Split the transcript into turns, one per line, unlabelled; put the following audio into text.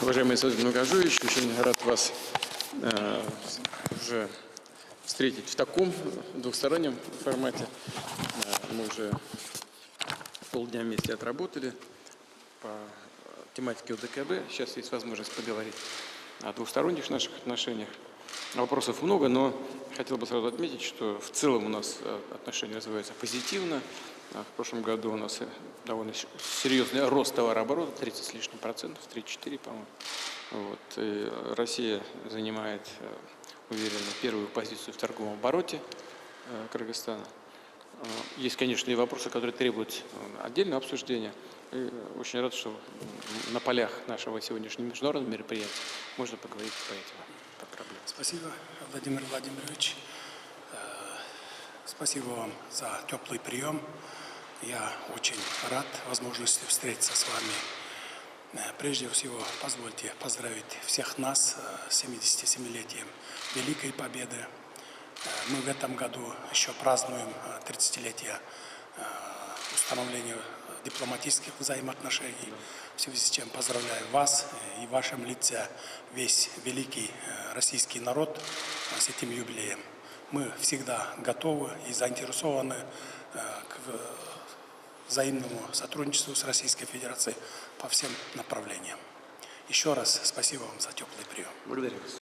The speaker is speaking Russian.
Уважаемый Александр Многожуевич, очень рад вас уже встретить в таком двухстороннем формате. Мы уже полдня вместе отработали по тематике ОДКБ. Сейчас есть возможность поговорить о двухсторонних наших отношениях. Вопросов много, но хотел бы сразу отметить, что в целом у нас отношения развиваются позитивно. В прошлом году у нас довольно серьезный рост товарооборота, 30 с лишним процентов, 34, по-моему. Вот. И Россия занимает уверенно первую позицию в торговом обороте Кыргызстана. Есть, конечно, и вопросы, которые требуют отдельного обсуждения. И очень рад, что на полях нашего сегодняшнего международного мероприятия можно поговорить по этим проблемам.
Спасибо, Владимир Владимирович. Спасибо вам за теплый прием. Я очень рад возможности встретиться с вами. Прежде всего, позвольте поздравить всех нас с 77-летием Великой Победы. Мы в этом году еще празднуем 30-летие установления дипломатических взаимоотношений, в связи с чем поздравляю вас и в вашем лице весь великий российский народ с этим юбилеем. Мы всегда готовы и заинтересованы к взаимному сотрудничеству с Российской Федерацией по всем направлениям. Еще раз спасибо вам за теплый прием.
Благодарю вас.